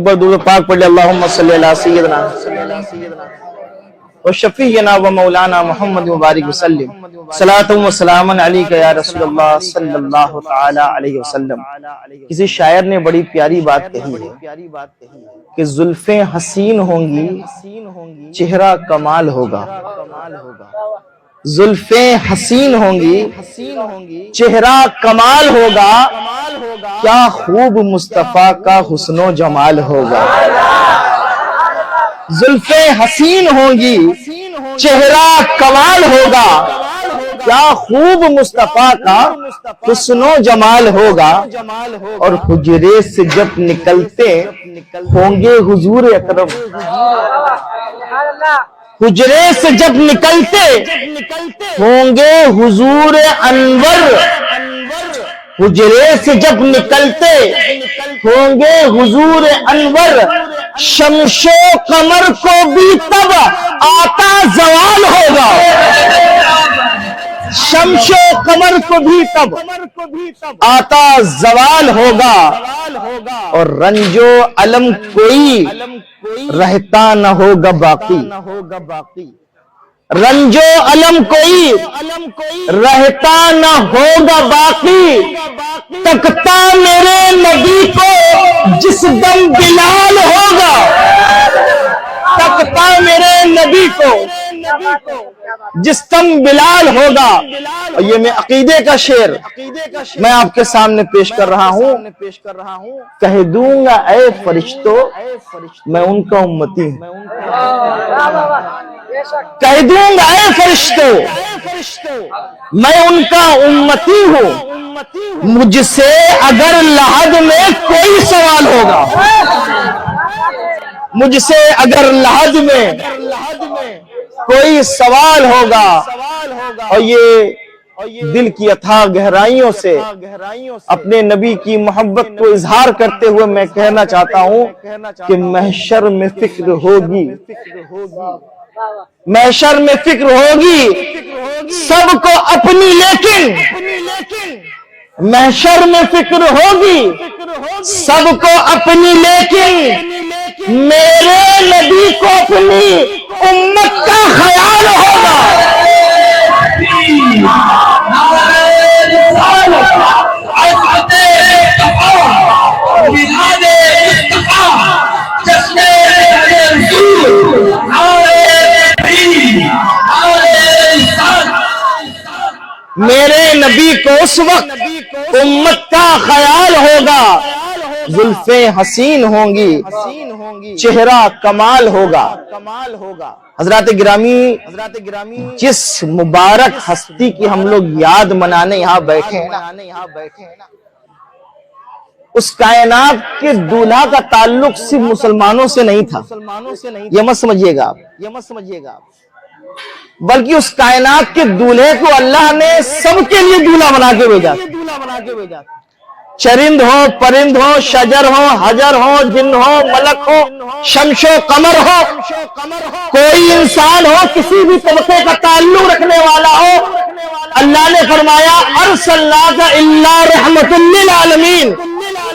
एक बार दुरूद पाक पढ़ ले, अल्लाहुम्मा सल्ली अला सय्यिदना व शफीना व मौलाना मुहम्मद मुबारक वसल्लम सलातु व सलामन अलैका या रसूलल्लाह सल्लल्लाहु तआला अलैहि वसल्लम। किसी शायर ने बड़ी प्यारी बात कही है कि जुल्फें हसीन होंगी, चेहरा कमाल होगा। जुल्फें हसीन होंगी, चेहरा कमाल होगा, क्या खूब मुस्तफा का हुस्नो जमाल होगा। जुल्फें हसीन होंगी, चेहरा कमाल होगा, क्या खूब मुस्तफा का हुस्नो जमाल होगा। और हुजरे से जब निकलते होंगे हुजूर अकरम, हुजरे से जब निकलते होंगे हुजूर अनवर, हुजरे से जब निकलते होंगे हुजूर अनवर, शमशो कमर को भी तब आता जवाल होगा। शमशो कमर को भी तब आता जवाल होगा। और रंजो अलम कोई रहता न होगा बाकी, रंजो अलम कोई रहता न होगा बाकी। तकता मेरे नबी को जिस दम बिलाल होगा, तकता मेरे नबी को जिस दम बिलाल होगा। और ये मैं अकीदे का शेर मैं आपके सामने पेश कर रहा हूँ। कह दूंगा ऐ फरिश्तों मैं उनका उम्मती हूँ, कह दूंगा ऐ फरिश्तों मैं उनका उम्मती हूँ। मुझसे अगर लहद में कोई सवाल होगा, मुझसे अगर लहद में कोई सवाल होगा। और ये दिल की अथाह गहराइयों से अपने नबी की मोहब्बत को इजहार करते हुए मैं कहना चाहता हूँ कि महशर में फिक्र होगी, महशर में फिक्र होगी सबको अपनी, लेकिन महशर में फिक्र होगी सबको अपनी, लेकिन मेरे नबी को अपनी उम्मत का ख्याल होगा। मेरे नबी को उस वक्त उम्मत का ख्याल होगा। जुल्फें हसीन होंगी, चेहरा कमाल होगा। हजरात गिरामी, जिस मुबारक हस्ती की हम लोग याद मनाने यहाँ बैठे हैं ना, उस कायनात के दूल्हा का ताल्लुक सिर्फ मुसलमानों से नहीं था, ये मत समझिएगा आप, बल्कि उस कायनात के दूल्हे को अल्लाह ने सबके लिए दूल्हा बना के भेजा। चरिंद हो, परिंद हो, शजर हो, हजर हो, जिन हो, मलक हो, शमशो कमर हो, कोई इंसान हो, किसी भी तबके का ताल्लुक रखने वाला हो, अल्लाह ने फरमाया अर्सलनाका इल्ला रहमतुल लिल आलमीन,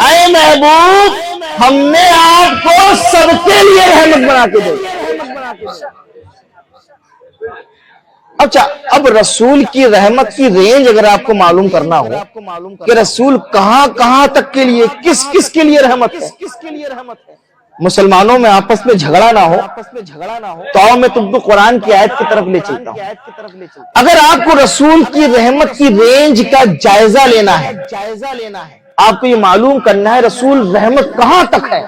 ऐ महबूब हमने आपको सबके लिए रहमत बना के भेजा। अच्छा, अब रसूल की रहमत की रेंज अगर आपको मालूम करना हो कि रसूल कहां तक के लिए, किस किस के लिए रहमत है, मुसलमानों में आपस में झगड़ा ना हो, तो मैं तुमको कुरान की आयत की तरफ ले चलता हूं। अगर आपको रसूल की रहमत की रेंज का जायजा लेना है, आपको ये मालूम करना है रसूल रहमत कहां तक है,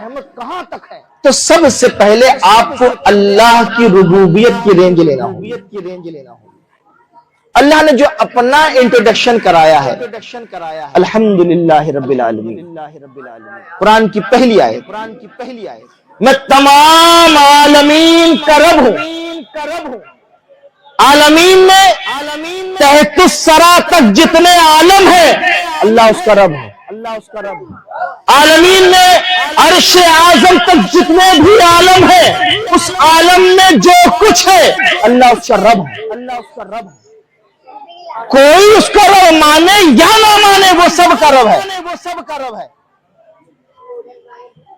तो सबसे पहले आपको अल्लाह की रुबूबियत की रेंज लेना होगी। अल्लाह ने जो अपना इंट्रोडक्शन कराया है, अल्हम्दुलिल्लाह रब्बिल आलमीन, कुरान की पहली आयत, मैं तमाम आलमीन का रब हूं। आलमीन में तहतुस सरा तक जितने आलम है अल्लाह उसका रब है। आलमीन में अर्श आजम तक जितने भी आलम है, उस आलम में जो कुछ है अल्लाह उसका रब है। कोई उसका रब माने या ना माने, वो सब का रब है।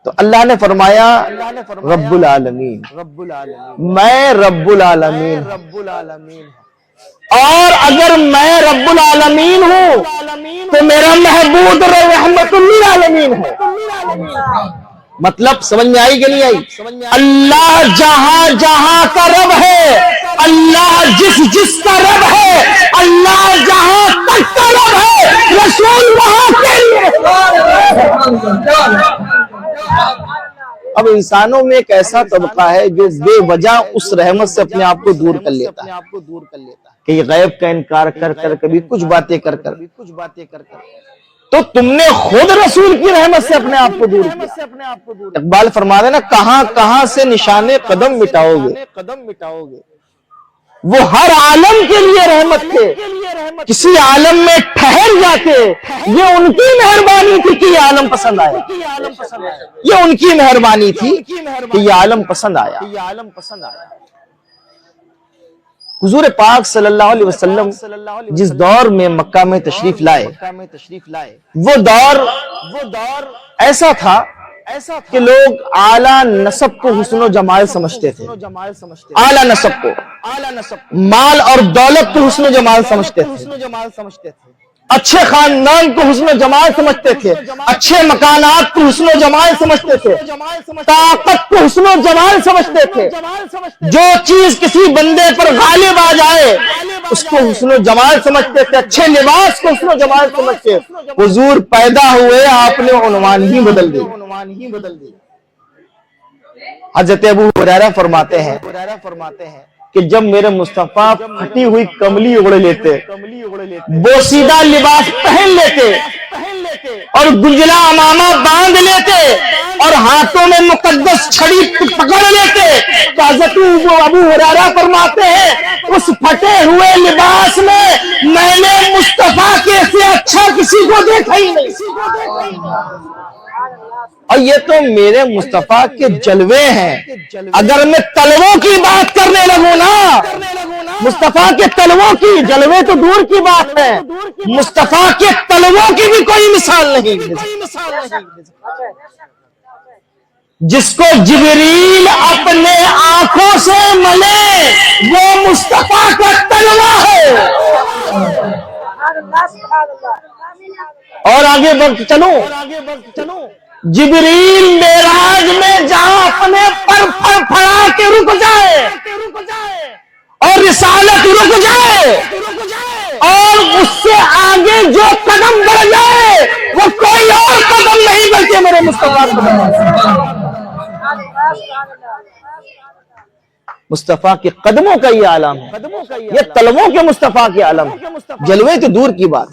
تو اللہ نے فرمایا رب العالمین، میں رب العالمین، اور اگر میں رب العالمین ہوں تو میرا محبوب رحمت للعالمین ہے۔ مطلب سمجھ میں آئی کہ نہیں آئی؟ اللہ جہاں جہاں کا رب ہے، اللہ جس جس کا رب ہے، اللہ جہاں تک کا رب ہے، رسول وہاں کے لیے۔ اب انسانوں میں ایک ایسا طبقہ ہے جو بے وجہ اس رحمت سے اپنے آپ کو دور کر لیتا ہے کہ یہ غیب کا انکار کر کر کبھی کچھ باتیں کر کر، تو تم نے خود رسول کی رحمت سے اپنے آپ کو دور کیا۔ اقبال فرما دے نا، کہاں کہاں سے نشانے قدم مٹاؤ گے، وہ ہر عالم کے لیے رحمت تھے، کسی عالم میں ٹھہر جاتے، یہ ان کی مہربانی تھی کہ یہ عالم پسند آیا، یہ ان کی مہربانی تھی کہ یہ عالم پسند آیا۔ حضور پاک صلی اللہ علیہ وسلم جس دور میں مکہ میں تشریف لائے، وہ دور ایسا تھا کہ لوگ اعلیٰ نسب کو حسن و جمال سمجھتے تھے، اعلیٰ نسب کو، مال اور دولت کو حسن و جمال سمجھتے تھے، اچھے خاندان کو حسن و جمال سمجھتے تھے، اچھے مکانات کو حسن و جمال سمجھتے تھے، طاقت کو حسن و جمال سمجھتے تھے، جو چیز کسی بندے پر غالب آ جائے اس کو حسن و جمال سمجھتے تھے، اچھے لباس کو حسن و جمال سمجھتے۔ حضور پیدا ہوئے، آپ نے عنوان ہی بدل دی۔ حضرت ابو ہریرہ فرماتے ہیں کہ جب میرے مصطفیٰ پھٹی ہوئی کملی اڑ لیتے، بوسیدہ لباس پہن لیتے اور گنجلا امامہ باندھ لیتے اور ہاتھوں میں مقدس چھڑی پکڑ لیتے، تو حضرت ابو ہریرہ فرماتے ہیں اس پھٹے ہوئے لباس میں میں نے مصطفیٰ کے سے اچھا کسی کو دیکھا ہی نہیں۔ اور یہ تو میرے مصطفیٰ کے جلوے ہیں۔ اگر میں تلووں کی بات کرنے لگوں نا، مصطفیٰ کے تلووں کی، جلوے تو دور کی بات ہے، مصطفیٰ کے تلووں کی بھی کوئی مثال نہیں۔ جس کو جبریل اپنے آنکھوں سے ملے وہ مصطفیٰ کا تلوہ ہے۔ اور آگے بڑھ چلو، جبریل معراج میں جہاں اپنے پر پھڑا کے رک جائے اور رسالت رک جائے اور اس سے آگے جو قدم بڑھ جائے وہ کوئی اور قدم نہیں بلکہ میرے مصطفیٰ مصطفیٰ کے قدموں کا یہ عالم ہے، یہ تلووں کے مصطفیٰ کے عالم ہے، جلوے تو دور کی بات۔